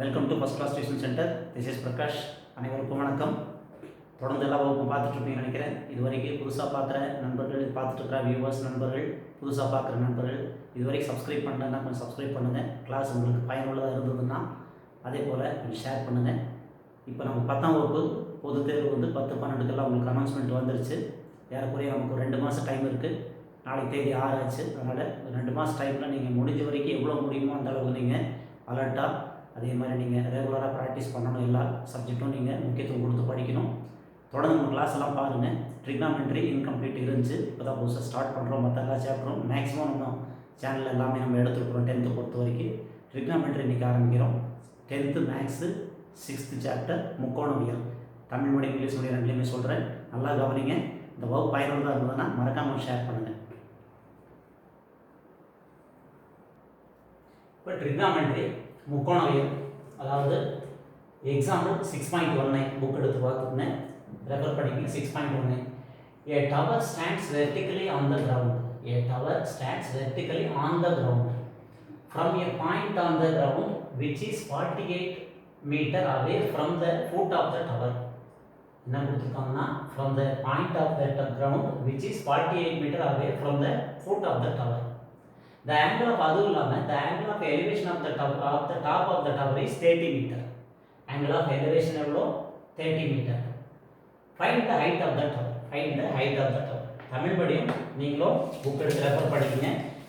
Welcome to first class tuition centre. This is Prakash. அனைவருக்கும் வணக்கம். தொடர்ந்து எல்லா வகுப்பும் பார்த்துட்ருப்பீங்கன்னு நினைக்கிறேன். இது வரைக்கும் புதுசாக பார்க்குற நண்பர்கள், பார்த்துட்ருக்கிற வியூவர்ஸ் நண்பர்கள், புதுசாக பார்க்குற நண்பர்கள் இது வரைக்கும் சப்ஸ்கிரைப் பண்ணலன்னா கொஞ்சம் சப்ஸ்கிரைப் பண்ணுங்கள். கிளாஸ் உங்களுக்கு பயனுள்ளதாக இருந்ததுன்னா அதே போல் கொஞ்சம் ஷேர் பண்ணுங்கள். இப்போ நம்ம 10ஆம் வகுப்பு பொதுத் தேர்வு 10-12 உங்களுக்கு அனௌன்ஸ்மெண்ட் வந்துருச்சு. ஏறக்குறைய நமக்கு ஒரு 2 மாதம் டைம் இருக்குது. நாளைக்கு தேதி 6 ஆச்சு. அதனால் 2 மாதம் டைமில் நீங்கள் முடிஞ்ச வரைக்கும் எவ்வளோ முடியுமோ அந்த அளவுக்கு நீங்கள் அலர்ட்டாக அதே மாதிரி நீங்கள் ரெகுலராக ப்ராக்டிஸ் பண்ணணும். எல்லா சப்ஜெக்ட்டும் நீங்கள் முக்கியத்துவம் கொடுத்து படிக்கணும். தொடர்ந்து நம்ம கிளாஸ் எல்லாம் பாருங்கள். ட்ரிக்னாமெட்ரி இன்கம்ப்ளீட் இருந்துச்சு, இப்போ தான் புதுசாக ஸ்டார்ட் பண்ணுறோம். மற்ற எல்லா சாப்டரும் மேக்ஸிமம் நம்ம சேனலில் எல்லாமே நம்ம எடுத்துருக்குறோம். 10th பொறுத்த வரைக்கும் ட்ரிக்னாமெட்ரி இன்றைக்கி ஆரம்பிக்கிறோம். 10th மேக்ஸு 6th சாப்டர் முக்கோணவியல். தமிழ் மீடியம் இங்கிலீஷ் மீடியம் ரெண்டுலேயுமே சொல்கிறேன். நல்லா கவனிங்க. இந்த வகுப்பு பயனுள்ளதாக இருந்ததுன்னா மறக்காமல் ஷேர் பண்ணுங்கள். இப்போ ட்ரிக்னாமெட்ரி முக்கோணவியல், அதாவது எக்ஸாம்பிள் 6.19 புக் எடுத்து பார்த்துருந்தேன், ரெஃபர் பண்ணிக்கங்க. 6.19 A tower stands vertically on the ground. A tower stands vertically on the ground from a point on the ground which is 48 meter away from the foot of the tower. என்ன கொடுத்துருக்காங்கன்னா from the point of the ground which is 48 meter away from the foot of the tower. The angle of அதுவும் இல்லாமல் the angle of elevation of the top of the tower is 30 meter. Angle of elevation எவ்வளோ? 30 meter. Find the height of the tower. Find the height of the tower. Tamil medium நீங்களும் book எடுத்து refer படிக்கீங்க.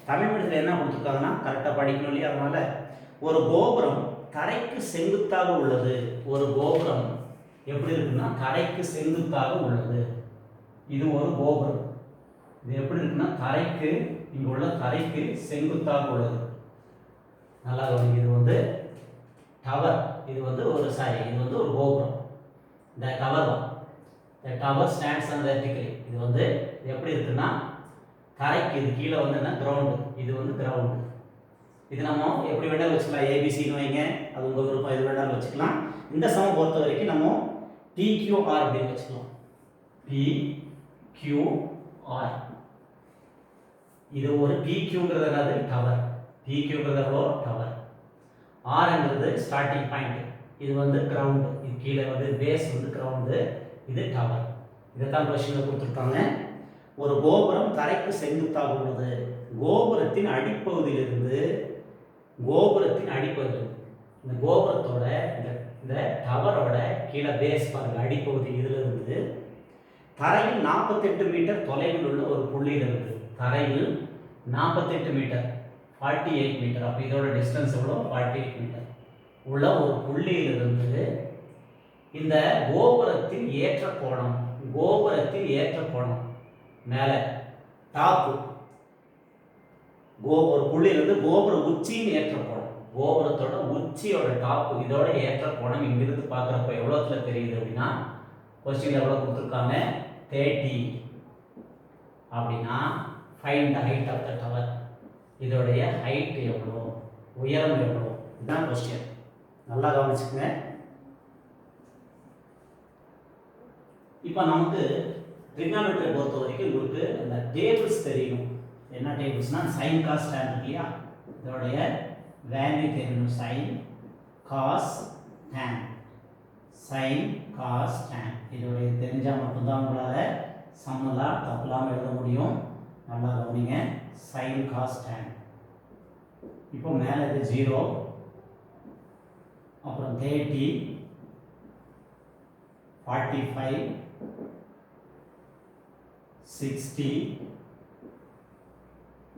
Tamil மீடியத்தில் என்ன கொடுத்துருக்காங்கன்னா கரெக்டாக படிக்கணும் இல்லையா? அதனால் ஒரு கோபுரம் தரைக்கு செங்குத்தாக உள்ளது. ஒரு கோபுரம் எப்படி இருக்குன்னா தரைக்கு செங்குத்தாக உள்ளது. இது ஒரு கோபுரம். இது எப்படி இருக்குன்னா தரைக்கு, இங்கே உள்ள தரைக்கு செங்குத்தாக உள்ளது. நல்லா கவனிங்க. இது டவர். இது ஒரு சாரி, இது ஒரு கோபுரம். இந்த டவர் தான். The tower stands on vertically. இது எப்படி இருக்குன்னா தரைக்கு, இது கீழே என்ன கிரவுண்டு, இது கிரவுண்டு. இது நம்ம எப்படி வேணாலும் வச்சுக்கலாம். ஏபிசின்னு வைங்க, அது உங்கள் விருப்பம். எது வேணாலும் வச்சுக்கலாம். இந்த சமம் பொறுத்த வரைக்கும் நம்ம PQR அப்படின்னு வச்சுக்கலாம். PQR. இது ஒரு PQங்கிறது என்னது? டவர். PQங்கிறது எவ்வளோ? டவர். Rங்கிறது ஸ்டார்டிங் பாயிண்ட். இது கிரவுண்டு. இது கீழே பேஸ் கிரவுண்டு, இது டவர். இதைத்தான் கொஸ்டினில் கொடுத்துருக்காங்க. ஒரு கோபுரம் தரைக்கு செங்குத்தாக உள்ளது. கோபுரத்தின் அடிப்பகுதியிலிருந்து இந்த கோபுரத்தோட இந்த டவரோட கீழே பேஸ் பாருங்க, அடிப்பகுதி இதிலிருந்து தரையில் 48 மீட்டர் தொலைவில் உள்ள ஒரு புள்ளியிலிருந்து, தரையில் 48 மீட்டர் 48 மீட்டர், அப்போ இதோட டிஸ்டன்ஸ் எவ்வளோ? 48 மீட்டர் உள்ள ஒரு புள்ளியிலிருந்து இந்த கோபுரத்தின் ஏற்ற கோணம் மேலே டாப்பு, ஒரு புள்ளியிலிருந்து கோபுர உச்சியின் ஏற்ற கோணம், கோபுரத்தோட உச்சியோட டாப்பு, இதோட ஏற்ற கோணம் இங்கிருந்து பார்க்குறப்ப எவ்வளோத்துல தெரியுது அப்படின்னா, கொஸ்டின் எவ்வளோ கொடுத்துருக்காங்க? 30 அப்படின்னா find the height of the tower. இதோடைய ஹைட் எவ்வளோ, உயரம் எவ்வளோ, இதுதான் கொஸ்டின். நல்லா கவனிச்சுக்கங்க. இப்போ நமக்கு ட்ரிக்னாமெட்ரி பொறுத்த வரைக்கும் உங்களுக்கு இந்த டேபிள்ஸ் தெரியணும். என்ன டேபிள்ஸ்னா சைன் காஸ் டேன் இருக்கு இல்லையா? இதோடைய வேல்யூ தெரியணும். Sine cos tan, sine cos tan. இதோடைய தெரிஞ்சால் மட்டும்தான் உங்களால் சம்மெல்லாம் தப்புலாமல் எழுத முடியும். நல்லா கவனிங்க. Sine cos tan. இப்போ மேலே இது 0, அப்புறம் 30, 45, 60,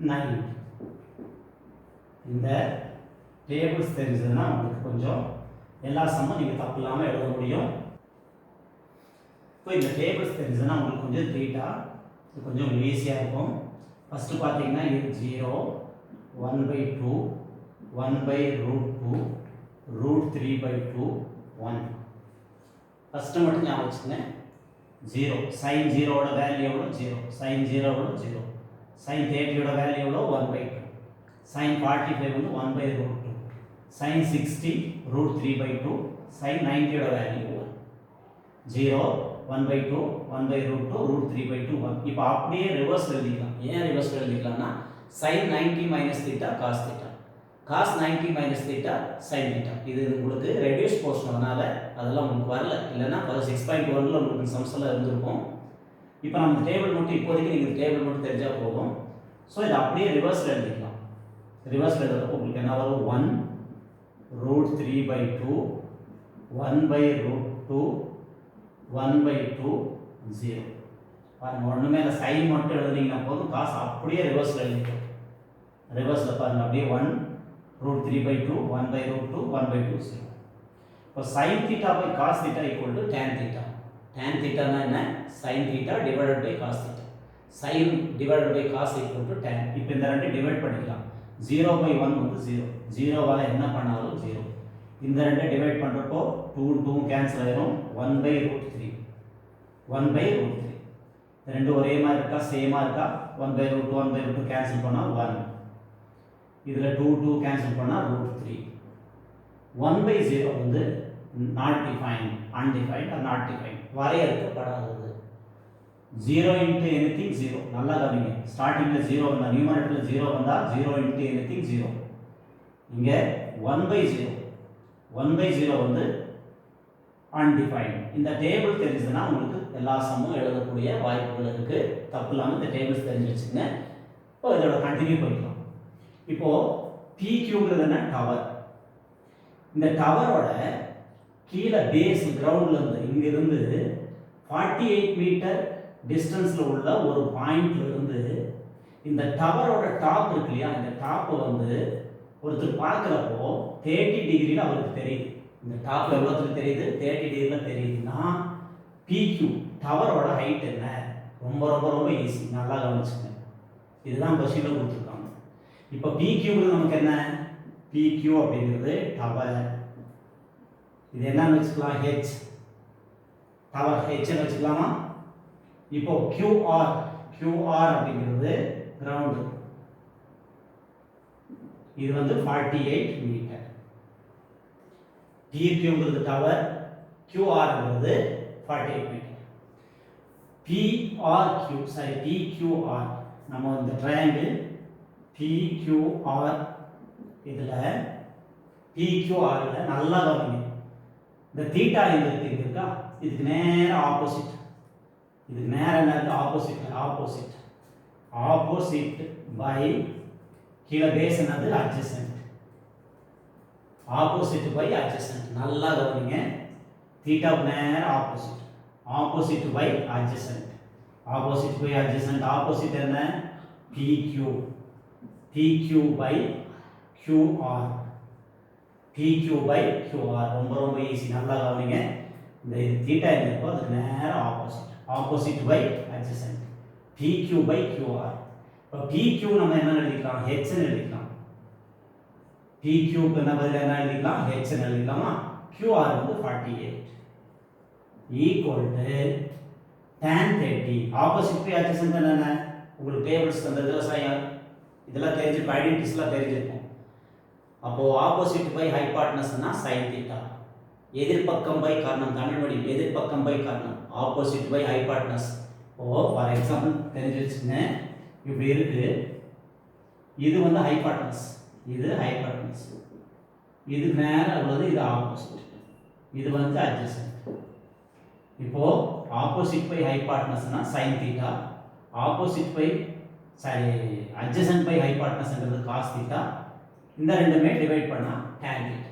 90. இந்த டேபிள்ஸ் தெரிஞ்சதுன்னா உங்களுக்கு கொஞ்சம் எல்லா சம்மும் நீங்கள் தப்பு இல்லாமல் எழுத முடியும். இப்போ இந்த டேபிள்ஸ் தெரிஞ்சதுன்னா உங்களுக்கு கொஞ்சம் தீட்டா இது கொஞ்சம் ஈஸியாக இருக்கும். ஃபஸ்ட்டு பார்த்தீங்கன்னா இது 0, 1/2, 1/√2, √3/2, 1. ஃபஸ்ட்டு மட்டும் ஞாபகம் வச்சுக்கோங்க. 0 சைன் 0ஓட வேல்யூ எவ்வளோ? 0. சைன் 0 0. சைன் 30ஓட வேல்யூ எவ்வளோ? 1/2. சைன் 45 1/√2. சைன் 60 √3/2. சைன் 90ஓட வேல்யூ 1. 0, 1/2, 1/√2, √3/2, 1. இப்போ அப்படியே ரிவர்ஸ் எழுதிக்கலாம். ஏன் ரிவர்ஸ் எழுதிக்கலாம்னா sine 90 minus theta cos theta. cos 90 minus theta sin theta. இது உங்களுக்கு ரெடியூஸ் போர்ஷன் அதனால அதெல்லாம் உங்களுக்கு வரல. இல்லனா 6.1ல உங்களுக்கு சம்ஸ் எல்லாம் இருந்திருக்கும். இப்போ நம்ம டேபிள் மட்டும் இப்போதைக்கு நீங்க டேபிள் மட்டும் தெரிஞ்சா போதும். சோ இத அப்படியே ரிவர்ஸ்ல எழுதிக்கலாம். ரிவர்ஸ்ல எழுதுறப்போ உங்களுக்கு என்ன வரும் 1 √3/2 1/√2 1/2 0. பாருங்க ஒண்ணுமே இல்ல sin மட்டும் எழுதுனீங்கன்னா போதும் cos அப்படியே ரிவர்ஸ்ல எழுதிக்கலாம். ரிவர்ஸ்ல பாருங்க அப்படியே 1 √3/2 1/√2 1/2 0. இப்போ sin theta by cos theta equal to tan theta. tan theta னா என்ன sin theta divided by cos theta. sin divided by cos equal to tan. இப்போ இந்த ரெண்டு டிவைட் பண்ணிக்கலாம். 0/1 வந்து 0. 0 வால என்ன பண்ணாலும் 0. இந்த ரெண்டு டிவைட் பண்றப்போ 2 கேன்சல் ஆயிரும் 1/√3. 1/√3. ரெண்டு ஒரே மாதிரி இருக்கா சேமா இருக்கா 1/√2 1/√2 கேன்சல் பண்ணா 1. இதுல 2 கேன்சல் பண்ணா √3. 1/0 வந்து not defined, undefined or not defined, வரையறுக்கப்படாதது. 0 into anything 0. நல்லா கவனிங்க. ஸ்டார்டிங்ல 0 வந்தா நியூமரேட்டர்ல 0 வந்தா 0 into anything 0. இங்க 1/0. 1/0 வந்து undefined. இந்த டேபிள் தெரிஞ்சதுன்னா உங்களுக்கு எல்லா சம்மும் எழுதக்கூடிய வாய்ப்புகள் இருக்கு. தப்பு இல்லாம இந்த டேபிள்ஸ் தெரிஞ்சு வச்சுங்க. இப்போ இதோட கண்டினியூ பண்ணிக்கலாம். இப்போ PQங்கிறது என்ன டவர். இந்த டவரோட கீழ பேஸ் கிரவுண்ட்ல இருந்து இங்க இருந்து 48 மீட்டர் டிஸ்டன்ஸ்ல உள்ள ஒரு பாயிண்ட்ல இருந்து இந்த டவரோட டாப் இருக்கு இல்லையா இந்த டாப் வந்து ஒருத்தர் பார்க்கறப்போ 30 டிகிரில அவருக்கு தெரியுது. இந்த டாப் எவ்வளவு தெரியுது 30 டிகிரில தெரியுதுன்னா PQ டவரோட ஹைட் என்ன ரொம்ப ரொம்ப ரொம்ப ஈஸி நல்லா கவனிச்சுங்க. இதுதான் क्वेश्चनல கொடுத்திருக்காங்க. இப்போ PQங்கிறது நமக்கு என்ன PQ அப்படிங்கிறது டவர். இது என்னன்னு வெச்சுக்கலாம் H டவர் H ன்னு வெச்சுக்கலாமா. இப்போ QR அப்படிங்கிறது கிரவுண்ட். இது வந்து 48 மீட்டர். PQங்கிறது டவர் QRங்கிறது 48 மீட்டர். PQR நம்ம இந்த ட்ரையாங்கிள் PQR இதுல PQRல நல்லா கவனிங்க. இந்த தீட்டா எங்க இருக்கா இதுக்கு நேரா ஆப்போசிட். இதுக்கு நேரா என்ன ஆப்போசிட் பை கீழ பேஸ் என்னது அட்ஜசன்ட். ஆப்போசிட் பை அட்ஜசன்ட் நல்லா கவனிங்க. தீட்டாக்கு நேரா ஆப்போசிட் பை அட்ஜசன்ட். ஆப்போசிட் என்ன PQ by QR. PQ by QR ரொம்ப ரொம்ப ஈஸி நல்லா கவனிங்க. இந்த தீட்டா எங்க இருக்கோ அதுக்கு நேரா opposite by adjacent. PQ by QR. இப்போ PQ நம்ம என்ன எழுதிக்கலாம் H ன்னு எழுதிக்கலாம். PQ க்கு என்ன பதிலா என்ன எழுதிக்கலாம் H ன்னு எழுதிக்கலாமா. QR வந்து 48 equal to tan 30. Opposite by adjacent என்ன உங்களுக்கு டேபிள்ஸ் தந்ததுல சாயம் இதெல்லாம் தெரிஞ்சிருக்கும் ஐடென்டிட்டிஸ்லாம் தெரிஞ்சிருக்கும். அப்போ ஆப்போசிட் பை ஹைபாட்னஸ்னா sin theta. எதிர்பக்கம் பை காரணம் தமிழ் மொழி எதிர்பக்கம் பை காரணம் ஆப்போசிட் பை ஹைபாட்னஸ். ஓ ஃபார் எக்ஸாம்பிள் தெரிஞ்சு வச்சுங்க. இப்படி இருக்கு இது வந்து ஹைபாட்னஸ் இது நேரா உள்ளது இது ஆப்போசிட் இது வந்து அட்ஜசன்ட். இப்போ ஆப்போசிட் பை ஹைபாட்னஸ்னா sin theta. Opposite by adjacent by hypotenuse ங்கிறது cos theta. இந்த ரெண்டுமே டிவைட் பண்ணா tan theta.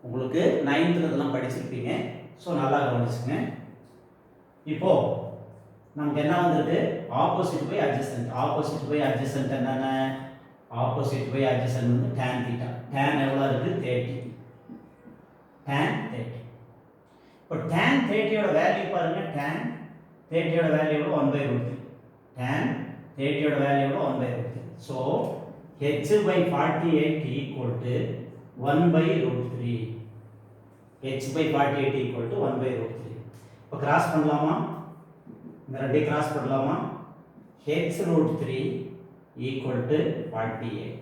உங்களுக்கு 9th இதெல்லாம் படிச்சிருப்பீங்க. சோ நல்லா கவனிச்சுங்க. இப்போ நமக்கு என்ன வந்திருக்கு opposite by adjacent. Opposite by adjacent என்னன்னா ஆப்போசிட் பை adjacent வந்து tan theta. tan எவ்வளவு இருக்கு 30. tan 30. இப்போ tan 30 யோட வேல்யூ பாருங்க. tan 30 யோட வேல்யூ 1/√3. tan 30 யோட value 1/√3. So h by 48 equal to 1/√3. h by 48 equal to 1/√3. இப்போ கிராஸ் பண்ணலாமா இந்த ரெண்டை கிராஸ் பண்ணலாமா h√3 equal to 48.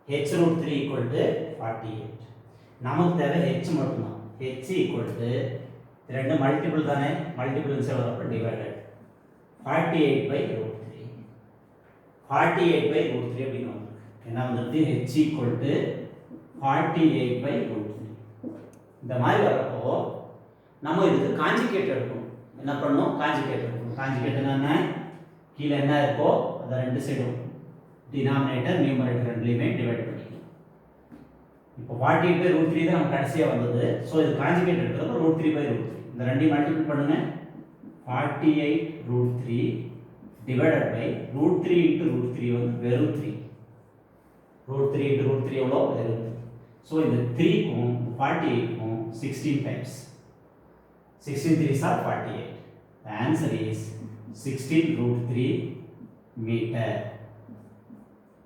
h√3 equal to 48. நமக்கு தேவை h மட்டும் தான். h equal to ரெண்டு மல்டிபிள் தானே மல்டிபிள்ஸ் வரப்ப டிவைடட் 48/√3. 48/√3 அப்படினு வந்திருக்கு. என்ன வந்துருது h equal to 48 by root 3. இந்த மாதிரி வரப்போ நம்ம இதுக்கு காஞ்சுகேட் எடுக்கணும். என்ன பண்ணணும்? காஞ்சுகேட் எடுக்கணும். காஞ்சுகேட் என்ன? கீழே என்ன இருக்கோ அதை ரெண்டு சைடும் டினாமினேட்டர் நியூமரேட்டர் ரெண்டுலையுமே டிவைட் பண்ணிக்கணும். இப்போ 48 by root 3 தான் நம்ம கடைசியாக வந்தது. ஸோ இது காஞ்சுகேட் எடுக்கிறப்ப root 3 by root 3 இந்த ரெண்டையும் மல்டிபிள் பண்ணுங்க. 48 root 3 divided by root 3 into root 3 வந்து வெறும் 3. root 3 into root 3 எவ்வளோ? வெறும் 3. ஸோ இந்த 3க்கும் 48க்கும் 16 times. 16 3s are 48. The answer is 16 root 3 meter.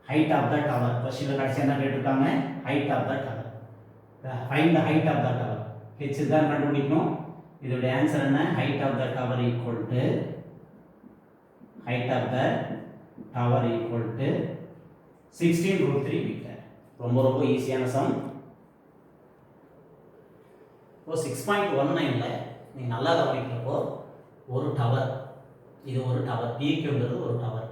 Height of the tower. Question கடைசியா என்ன கேட்டிருக்காங்க? Height of the tower. Find the height of the tower. h தான் கண்டுபிடிக்கணும். இதோட ஆன்சர் என்ன? Height of the tower equal to height of the tower equal to 16 root 3 meter. ரொம்ப ரொம்ப ஈஸியான சம். இப்போ 6.19ல நீங்க நல்லா கவனிக்கிறப்போ ஒரு டவர், இது ஒரு டவர், PQன்றது ஒரு டவர்.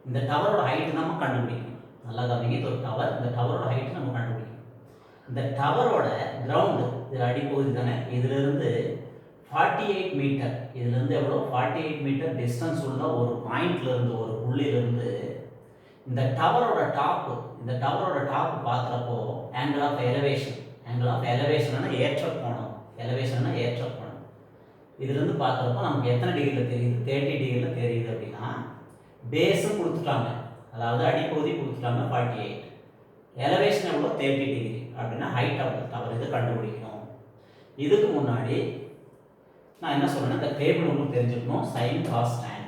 இந்த டவரோட ஹைட் நம்ம கண்டுபிடிக்கணும். நல்லா கவனிங்க, இது ஒரு டவர். இந்த டவரோட ஹைட் நம்ம கண்டுபிடிக்கணும். இந்த டவரோட கிரவுண்ட் இது அடிப்பகுதி தானே, இதிலிருந்து 48 மீட்டர், இதிலிருந்து எவ்வளோ 48 மீட்டர் டிஸ்டன்ஸ் உள்ள ஒரு பாயிண்ட்ல இருந்து, ஒரு புள்ளியிலிருந்து இந்த டவரோட டாப், இந்த டவரோட டாப் பார்க்குறப்போ angle of elevation, angle of எலவேஷன்னா ஏற்ற கோணம், எலவேஷன்னா ஏற்ற கோணம். இதிலிருந்து பார்க்குறப்போ நமக்கு எத்தனை டிகிரியில் தெரியுது? 30 டிகிரியில் தெரியுது. அப்படின்னா பேஸும் கொடுத்துட்டாங்க, அதாவது அடிப்பகுதி கொடுத்துட்டாங்க 48, எலவேஷன் எவ்வளோ 30 டிகிரி. அப்படின்னா ஹைட் ஆஃப் த டவர் இது கண்டுபிடிக்கணும். இதுக்கு முன்னாடி நான் என்ன சொல்றேன்னா, இந்த டேபிள் உங்களுக்கு தெரிஞ்சுக்கணும். sin cos tan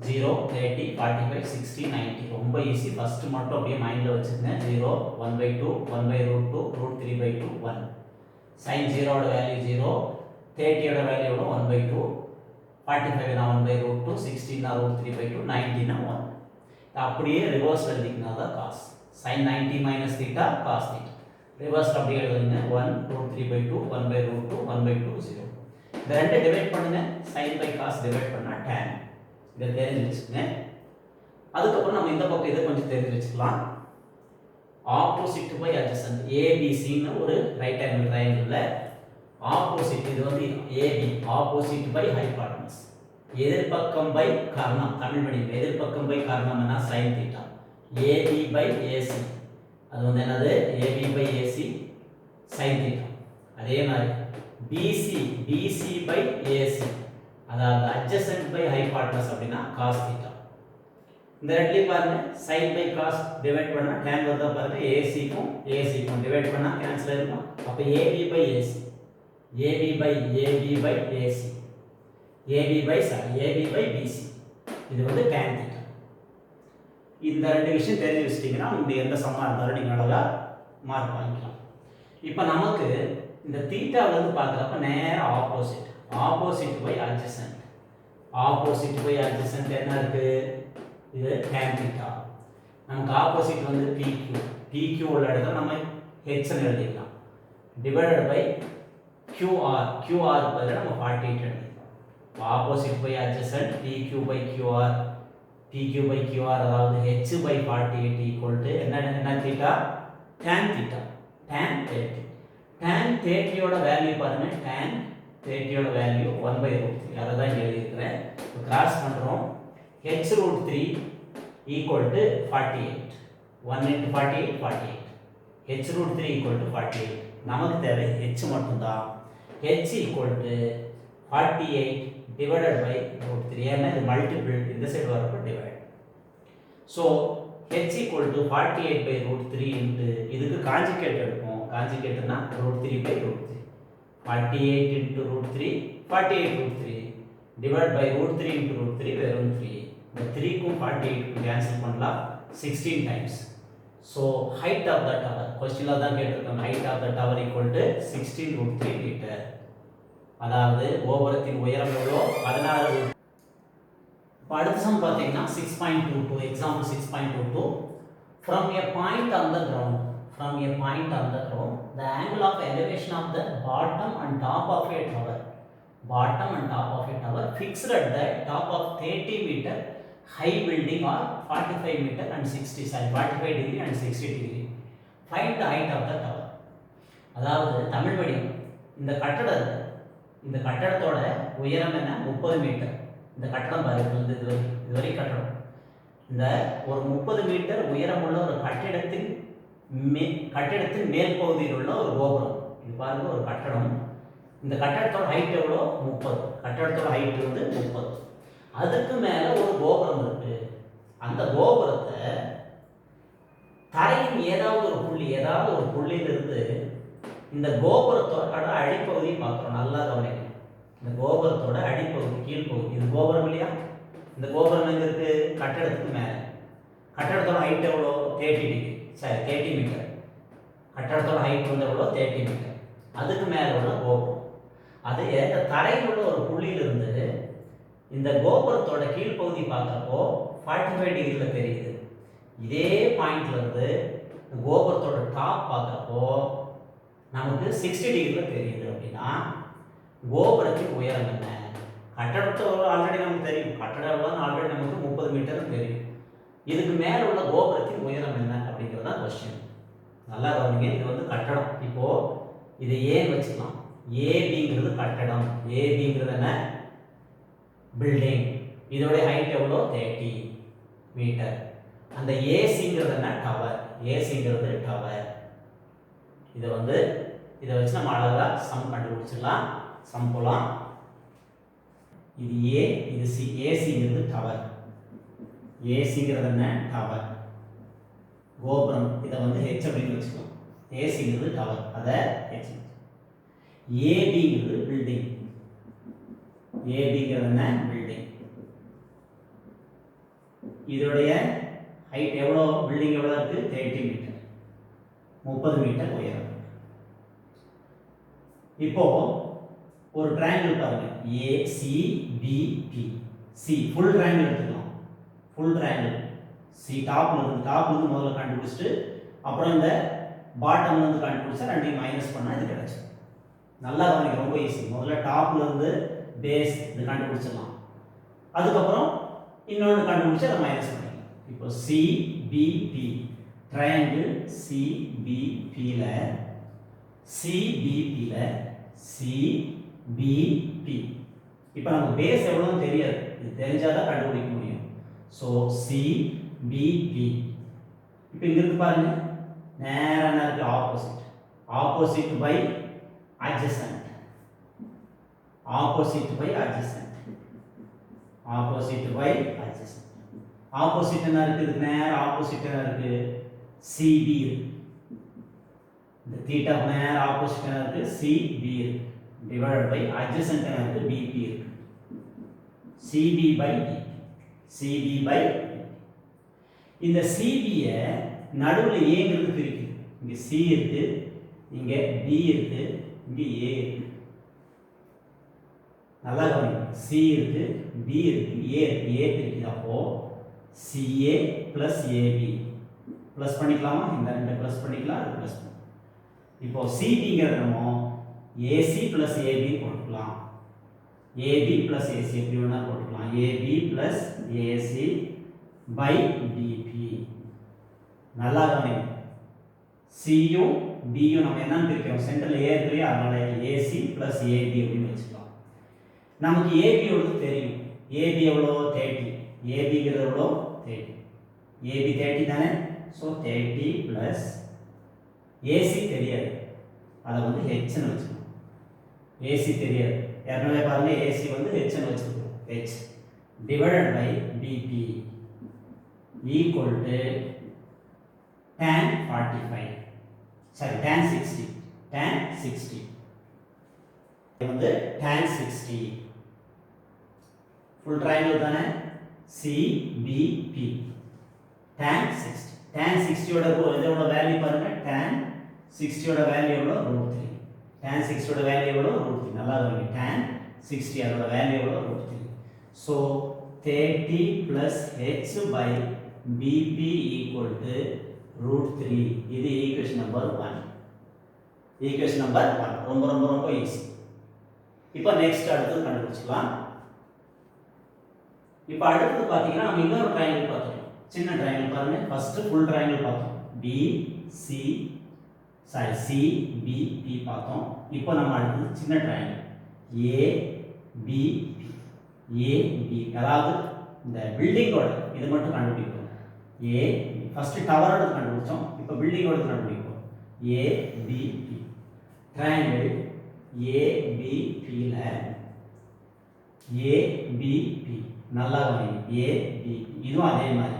0 30 45 60 90 ரொம்ப ஈஸி. ஃபர்ஸ்ட் மட்டும் அப்படியே மைண்ட்ல வச்சுக்கங்க. 0 1/2 1/√2 √3/2 1. sin 0 ஓட வேல்யூ 0, 30 ஓட வேல்யூ எவ்வளோ 1/2, 45 னா 1/√2, 60 னா √3/2, 90 னா 1. அப்படியே ரிவர்ஸ் எழுதிக்கனா தான் cos. sin 90 minus theta cos theta. Reverse அப்படியே எழுதுங்க. 1 √3/2 1/√2 1/2 0. இந்த ரெண்டை டிவைட் பண்ணுங்க. sin by cos டிவைட் பண்ணா tan. இதை தெரிஞ்சு வச்சுக்கங்க. அதுக்கப்புறம் நம்ம இந்த பக்கம் இதை கொஞ்சம் தெரிஞ்சு வச்சுக்கலாம். ஆப்போசிட் பை அட்ஜசன்ட், ஏபிசின்னு ஒரு ரைட் ஆங்கிள் ட்ரையாங்கிள்ல ஆப்போசிட், இது வந்து ஏபி, ஆப்போசிட் பை ஹைபார்டனஸ், எதிர்பக்கம் பை கர்ணம். தமிழ் படிப்பு எதிர்பக்கம் பை கர்ணம்னா sin theta. AB by AC, அது வந்து என்னது? AB by AC sin theta. அதே மாதிரி பிசி, பிசி பை ஏசி, அதாவது அட்ஜசன்ட் பை ஹைபார்டனஸ் அப்படின்னா cos theta. இந்த ரெண்டுலையும் பாருங்க, sin by cos டிவைட் பண்ணா tan வருதா பாருங்க. ஏசிக்கும் ஏசிக்கும் டிவைட் பண்ணா கேன்சல் ஆயிருமா? அப்ப A B by A C, A B by A C, A B by B C, இது வந்து tan theta. இந்த ரெண்டு விஷயம் தெரிஞ்சு வச்சிட்டீங்கன்னா உங்களுக்கு எந்த சம்மா இருந்தாலும் நீங்க அழகா மார்க் வாங்கிக்கலாம். இப்போ நமக்கு இந்த தீட்டால இருந்து பார்க்கறப்ப நேரா opposite, opposite by adjacent, opposite by adjacent என்ன இருக்கு? இது tan theta. நமக்கு ஆப்போசிட் வந்து PQ, PQ உள்ள இடத்துல நம்ம h ன்னு எழுதிக்கலாம். டிவைடட் பை QR, QR பதிலா நம்ம 48 எழுதிக்கலாம். Opposite by adjacent PQ by QR, PQ by QR, அதாவது h by 48 equal to என்ன theta? tan theta. tan 30. tan 30 ஓட வேல்யூ பாருங்க. tan 30 ஓட வேல்யூ 1/√3. அத தான் இங்க எழுதி இருக்கேன். கிராஸ் பண்றோம். h √3 equal to 48. 1 into 48 48. h √3 equal to 48. நமக்கு தேவை h மட்டும் தான். h equal to 48 divided by √3. ஏன்னா இது மல்டிபிள், இந்த சைடு வரப்ப divide. So h equal to 48 by √3 into இதுக்கு கான்ஜுகேட் எடுப்போம். கான்ஜுகேட்னா √3 by √3. 48 into √3, 48 √3 divided by √3 into √3 வெறும் 3. இந்த 3 க்கும் 48 க்கும் கேன்சல் பண்ணலாம் 16 times. So height of the tower, क्वेश्चनல தான் கேட்டிருக்காங்க. height of the tower equal to 16 √3 meter. அதாவது கோபுரத்தின் உயரம் எவ்வளோ? 16. அடுத்த சம் பாத்தீங்கன்னா 6.22, example 6.22. From a point on the ground, from a point on the ground, the angle of elevation of the bottom and top of a tower, bottom and top of a tower fixed at the top of 30 meter high building are 45 meter and 60 sorry 45 degree and 60 degree. Find the height of the tower. அதாவது தமிழ் வடிவம் இந்த கட்டடம் இருக்கு. இந்த கட்டடத்தோட உயரம் என்ன 30 metre. இந்த கட்டடம் பாருங்க இதுவரை கட்டடம். இந்த ஒரு 30 மீட்டர் உயரமுள்ள ஒரு கட்டிடத்தின் மேல் பகுதியில் உள்ள ஒரு கோபுரம். இது பாருங்க ஒரு கட்டடம். இந்த கட்டடத்தோட ஹைட் எவ்வளோ 30. கட்டடத்தோட ஹைட் வந்து 30. அதுக்கு மேல ஒரு கோபுரம் இருக்கு. அந்த கோபுரத்தை தரையின் ஏதாவது ஒரு புள்ளியிலிருந்து இந்த கோபுரத்தோட அடிப்பகுதியை பார்க்குறோம். நல்லா கவனிக்கணும். இந்த கோபுரத்தோட அடிப்பகுதி கீழ்ப்பகுதி இது கோபுரம் இல்லையா? இந்த கோபுரம் எங்க இருக்கு? கட்டடத்துக்கு மேலே. கட்டடத்தோட ஹைட் எவ்வளோ 30 டிகிரி சரி 30 மீட்டர். கட்டடத்தோட ஹைட் வந்து எவ்வளோ 30 மீட்டர். அதுக்கு மேலே உள்ள கோபுரம் அது இந்த தரையில் உள்ள ஒரு புள்ளியிலிருந்து இந்த கோபுரத்தோட கீழ்ப்பகுதி பார்க்குறப்போ 45 டிகிரியில் தெரியுது. இதே பாயிண்ட்ல இருந்து கோபுரத்தோட டாப் பார்க்குறப்போ நமக்கு 60 டிகிரியில் தெரியுது. அப்படின்னா கோபுரத்தின் உயரம் என்ன? கட்டடத்தோட ஆல்ரெடி நமக்கு தெரியும். கட்டடம் ஆல்ரெடி நமக்கு 30 மீட்டர் தெரியும். இதுக்கு மேலே உள்ள கோபுரத்தின் உயரம் என்ன அப்படிங்கிறது தான் கொஸ்டின். நல்லா கவனிங்க. இது வந்து கட்டடம். இப்போ இதை ஏன்னு வச்சுக்கலாம். ஏபிங்கிறது கட்டடம். ஏபிங்கிறது என்ன? பில்டிங். இதோட ஹைட் எவ்வளோ 30 மீட்டர். அந்த ஏசிங்கிறது என்ன? டவர். ஏசிங்கிறது டவர். இதை வச்சு நம்ம அழகாக சம் கண்டுபிடிச்சிடலாம். சம் போலாம். இது ஏ இது சி. ஏசிங்கிறது டவர். ஏசிங்கிறது என்ன? டவர். கோபுரம். இதை வந்து ஹெச் அப்படின்னு வச்சுக்கலாம். ஏசிங்கிறது டவர். அதை ஹெச். ஏபிங்கிறது பில்டிங். ஏபிங்கிறது என்ன? பில்டிங். இதோடைய ஹைட் எவ்வளோ? பில்டிங் எவ்வளோ இருக்கு? 30 மீட்டர். 30 மீட்டர் உயரம். இப்போ ஒரு ட்ரையாங்கிள் பாருங்க. ஏசிபிபி. சி ஃபுல் ட்ரையாங்கிள் எடுத்துக்கலாம். ஃபுல் ட்ரையாங்கிள் சி டாப்ல இருந்து முதல்ல கண்டுபிடிச்சிட்டு அப்புறம் இந்த பாட்டம்ல இருந்து கண்டுபிடிச்சா ரெண்டையும் மைனஸ் பண்ணா இது கிடைச்சிடும். நல்லா கவனிக்க. ரொம்ப ஈஸி. முதல்ல டாப்ல இருந்து பேஸ் இது கண்டுபிடிச்சிடலாம். அதுக்கப்புறம் இன்னொன்று கண்டுபிடிச்சு அதை மைனஸ் பண்ணிக்கலாம். இப்போ சிபிபி ட்ரையாங்கிள் சிபிபியில் சிபிபி இப்போ நமக்கு பேஸ் எவ்வளோன்னு தெரியாது. இது தெரிஞ்சாதான் கண்டுபிடிக்க முடியும். ஸோ சிபிபி இப்போ இங்க இருக்கு பாருங்க. நேரான இருக்கு opposite. Opposite by adjacent. Opposite by adjacent. Opposite by adjacent. Opposite என்ன இருக்கு? இதுக்கு நேர ஆப்போசிட் என்ன இருக்கு? CB இருக்கு. இந்த தீட்டா நேர ஆப்போசிட் என்ன இருக்கு? CB இருக்கு. டிவைடட் பை adjacent என்ன இருக்கு? BP இருக்கு. CB by BP. CB by BP. இந்த CB ய நடுவுல ஏங்கிறது பிரிக்குது. இங்க C இருக்கு, இங்க B இருக்கு, இங்க A இருக்கு. நல்லா கவனிங்க. C இருக்கு, B இருக்கு, A இருக்கு. A பிரிக்குது. அப்போ CA plus AB ப்ளஸ் பண்ணிக்கலாமா? இந்த ரெண்டு ப்ளஸ் பண்ணிக்கலாம், அது ப்ளஸ் பண்ணலாம். இப்போ CBங்கிறது நம்ம AC plus AB போட்டுக்கலாம். AB plus AC எப்படி வேணா போட்டுக்கலாம். AB plus AC by BP. நல்லா கவனிங்க. சியும் பியும் நம்ம என்னன்னு பிரிக்கிறோம்? சென்டர்ல A இருக்கு, அதனால AC plus AB அப்படின்னு வச்சுக்கலாம். நமக்கு AB எவ்வளவு தெரியும்? AB எவ்வளோ? 30. ABங்கிறது எவ்வளோ? 30. AB 30 தானே? ஸோ 30 plus AC தெரியாது, அதை வந்து ஹெச்னு வச்சுக்கணும். AC தெரியாது, ஏற்கனவே பாருங்க AC வந்து ஹெச்னு வச்சுக்கணும். H divided by BP equal to tan 45. sorry tan 60. tan 60 இது வந்து tan 60. ஃபுல் ட்ரையாங்கிள் தானே? CBP tan 60. tan 60 ஓட இதோட வேல்யூ பாருங்க. tan 60 ஓட வேல்யூ எவ்வளோ? √3. tan 60 ஓட வேல்யூ எவ்வளோ? √3. நல்லா கவனிங்க. tan 60 அதோட வேல்யூ எவ்வளோ? √3. So 30 plus h by BP equal to √3. இது ஈக்குவேஷன் நம்பர் 1. ஈக்குவேஷன் நம்பர் 1 ரொம்ப ரொம்ப ரொம்ப ஈஸி. இப்போ நெக்ஸ்ட் அடுத்து கண்டுபிடிச்சிக்கலாம். இப்போ அடுத்து பார்த்தீங்கன்னா நம்ம இன்னொரு ட்ரையாங்கிள் பார்த்தோம். சின்ன ட்ரையாங்கிள் பாருங்க. ஃபர்ஸ்ட் ஃபுல் ட்ரையாங்கிள் பார்த்தோம். CBP பார்த்தோம். இப்போ நம்ம அடுத்து சின்ன ட்ரையாங்கிள் AB அதாவது இந்த பில்டிங்கோட இது மட்டும் கண்டுபிடிப்போம். ஃபர்ஸ்ட் டவரோட கண்டுபிடிச்சோம். இப்போ பில்டிங்கோட கண்டுபிடிப்போம். ABP ட்ரையாங்கிள் ABPல ABP நல்லா கவனிங்க. ABP இதுவும் அதே மாதிரி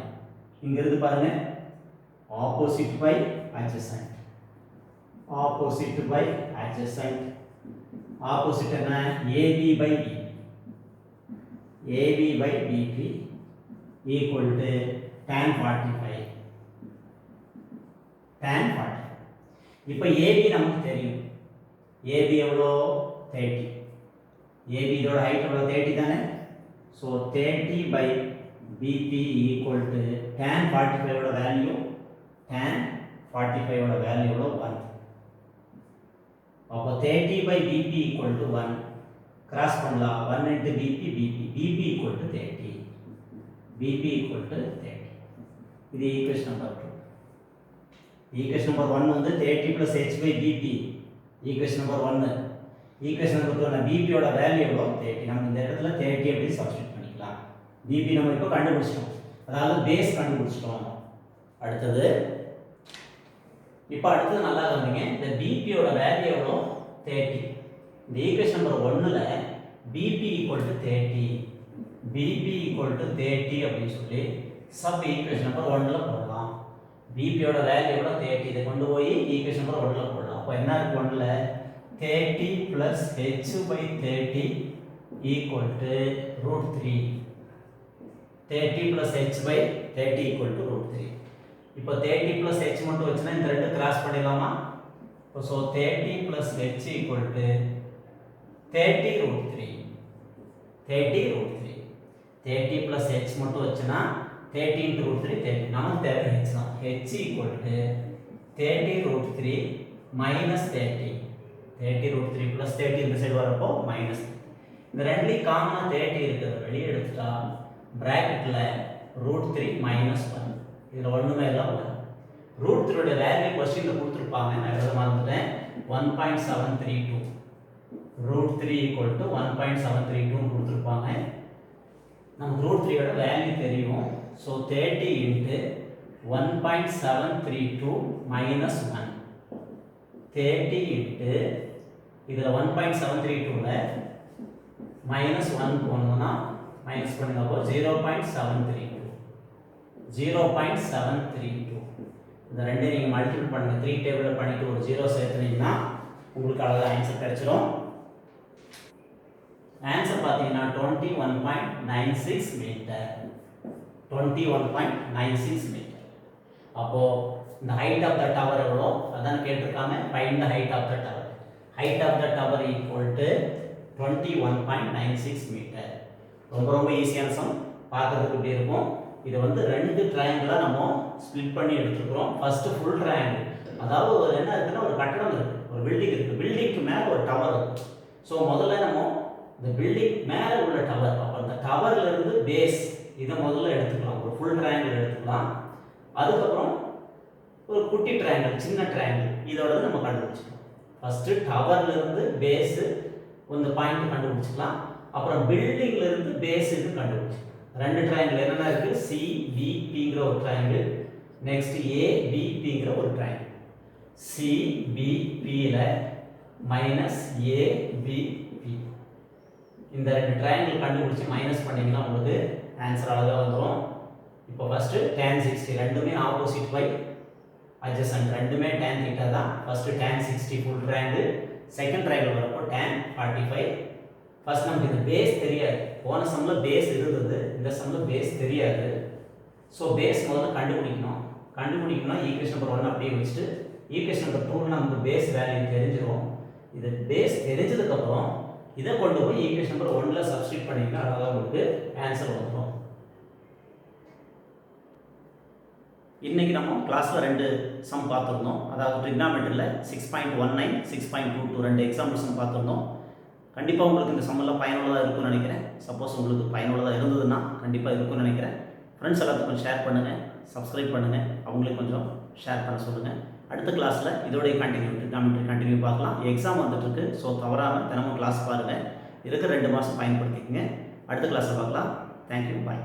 இங்க இருந்து பாருங்க ஆப்போசிட் பை adjacent ஆப்போசிட் என்ன AB by BP equal to tan 45 இப்போ AB நமக்கு தெரியும். AB எவ்வளோ 30. AB இதோட ஹைட் எவ்வளோ 30 தானே. So 30 by BP equal to tan 45 ஓட வேல்யூ ஓட வேல்யூ எவ்வளோ 1. அப்போ 30 by BP equal to 1 cross பண்ணலாம். 1 into BP equal to 30. இது ஈக்குவேஷன் நம்பர் 2. ஈக்குவேஷன் நம்பர் 1 வந்து 30 plus h by BP. Equation number 1. Equation number 2 BP ஓட வேல்யூ எவ்வளோ 30. நம்ம இந்த இடத்துல 30 அப்படி சப்ஸ்டிட்யூட் பண்ணிக்கலாம். BP நம்ம இப்போ கண்டுபிடிச்சிட்டோம். அதாவது பேஸ் கண்டுபிடிச்சிட்டோம். அடுத்தது நல்லா கவனிங்க. இந்த BP ஓட வேல்யூ எவ்வளோ 30. இந்த ஈக்குவேஷன் நம்பர் 1ல BP equal to 30 அப்படின்னு சொல்லி சப் ஈக்குவேஷன் நம்பர் 1ல போடலாம். BP ஓட வேல்யூ எவ்வளோ 30. இதை கொண்டு போய் ஈக்குவேஷன் நம்பர் 1ல போடலாம். அப்போ என்ன இருக்கு 1ல 30 plus h by 30 equal to √3. 30 plus h by 30 equal to √3. இப்போ 30 plus h மட்டும் வச்சுனா இந்த ரெண்டு கிராஸ் பண்ணிடலாமா. So 30 plus h equal to 30 √3. 30 plus h மட்டும் வச்சுனா 30 into √3 30. நமக்கு தேவை h தான். h equal to 30 √3 minus 30. 30 √3 plus 30 இந்த சைடு வரப்போ மைனஸ். இந்த ரெண்டுலையும் காமனா 30 இருக்கிறத வெளியே எடுத்துட்டா பிராக்கெட்ல √3 minus 1. இதில் ஒன்றுமே இல்லை. √3 உடைய வேல்யூ கொஸ்டினில் கொடுத்துருப்பாங்க. நான் எழுத மறந்துட்டேன். 1.732. √3 equal to 1.732 கொடுத்துருப்பாங்க. நமக்கு √3 ஓட வேல்யூ தெரியும். So 30 into 1.732 minus 1. 30 into இதில் 1.732ல minus 1 போனோம்னா மைனஸ் பண்ணுங்கப்போ 0.732. இந்த ரெண்டையும் நீங்கள் மல்டிபிள் பண்ணுங்கள். 3 டேபிளில் பண்ணிவிட்டு ஒரு 0 சேர்த்துனீங்கன்னா உங்களுக்கு அழகாக ஆன்சர் கிடைச்சிடும். ஆன்சர் பார்த்தீங்கன்னா 21.96 மீட்டர். 21.96 மீட்டர். அப்போது இந்த ஹைட் ஆஃப் த டவர் எவ்வளோ அதான் கேட்டிருக்காங்க. Find the height of the tower. Height of the tower equal to 21.96 metre. ரொம்ப ஈஸியான சம். பார்க்கறதுக்கு இப்படி இருக்கும். இது வந்து ரெண்டு ட்ரையாங்கிளாக நம்ம ஸ்ப்ளிட் பண்ணி எடுத்துக்கிறோம். ஃபர்ஸ்ட் ஃபுல் ட்ரையாங்கிள், அதாவது ஒரு என்ன இருக்குன்னா ஒரு கட்டடம் இருக்குது, ஒரு பில்டிங் இருக்குது, பில்டிங்க்கு மேலே ஒரு டவர் இருக்குது. ஸோ முதல்ல நம்ம இந்த பில்டிங் மேலே உள்ள டவர், அப்போ அந்த டவர்ல இருந்து பேஸ் இதை முதல்ல எடுத்துக்கலாம். ஒரு ஃபுல் ட்ரையாங்கிள் எடுத்துக்கலாம். அதுக்கப்புறம் ஒரு குட்டி ட்ரையாங்கிள், சின்ன ட்ரையாங்கிள், இதோட நம்ம கண்டுபிடிச்சிக்கலாம். ஃபர்ஸ்ட் டவர்ல இருந்து பேஸ் இந்த பாயிண்ட் கண்டுபிடிச்சிக்கலாம். அப்புறம் பில்டிங்ல இருந்து பேஸ் இது கண்டுபிடிச்சிக்கலாம். ரெண்டு ட்ரையாங்கிள் என்னென்ன இருக்கு, CBPங்கிற ஒரு ட்ரையாங்கிள், நெக்ஸ்ட் ABPங்கிற ஒரு ட்ரையாங்கிள். CBPல மைனஸ் ABP இந்த ரெண்டு ட்ரையாங்கிள் கண்டுபிடிச்சி மைனஸ் பண்ணீங்கன்னா உங்களுக்கு ஆன்சர் அழகாக வந்துடும். இப்போ ஃபர்ஸ்ட் tan 60 ரெண்டுமே ஆப்போசிட் பை adjacent, ரெண்டுமே tan θ தான். First tan 60 full triangle, second triangle வரப்போ tan 45. ஃபர்ஸ்ட் நமக்கு இந்த பேஸ் தெரியாது. போன சம்ல பேஸ் இருந்தது, இந்த சம்ல பேஸ் தெரியாது. ஸோ பேஸ் முதல்ல கண்டுபிடிக்கணும். ஈக்குவேஷன் நம்பர் 1 அப்படியே வச்சுட்டு ஈக்குவேஷன் நம்பர் 2 நமக்கு பேஸ் வேல்யூ தெரிஞ்சிடும். இது பேஸ் தெரிஞ்சதுக்கப்புறம் இதை கொண்டு போய் ஈக்குவேஷன் நம்பர் 1ல சப்ஸ்டிட் பண்ணிங்கன்னா அழகாக உங்களுக்கு ஆன்சர் வந்துடும். இன்னைக்கு நம்ம கிளாஸில் ரெண்டு சம் பார்த்துருந்தோம். அதாவது ட்ரிக்னாமெட்ரியில் 6.19 6.22 ரெண்டு எக்ஸாம்பிள்ஸ் பார்த்துருந்தோம். கண்டிப்பாக உங்களுக்கு இந்த சம்மெல்லாம் பயனுள்ளதாக இருக்கும்னு நினைக்கிறேன். சப்போஸ் உங்களுக்கு பயனுள்ளதாக இருந்ததுன்னா கண்டிப்பாக இருக்கும்னு நினைக்கிறேன். ஃப்ரெண்ட்ஸ் எல்லாத்துக்கும் ஷேர் பண்ணுங்கள், சப்ஸ்கிரைப் பண்ணுங்கள், அவங்களுக்கு கொஞ்சம் ஷேர் பண்ண சொல்லுங்கள். அடுத்த கிளாஸில் இதோடைய கண்டினியூ பார்க்கலாம். எக்ஸாம் வந்துட்டுருக்கு. ஸோ தவறாமல் தினமும் கிளாஸ் பாருங்கள். இருக்கிற 2 மாதம் பயன்படுத்திக்கங்க. அடுத்த கிளாஸில் பார்க்கலாம். தேங்க்யூ, பாய்.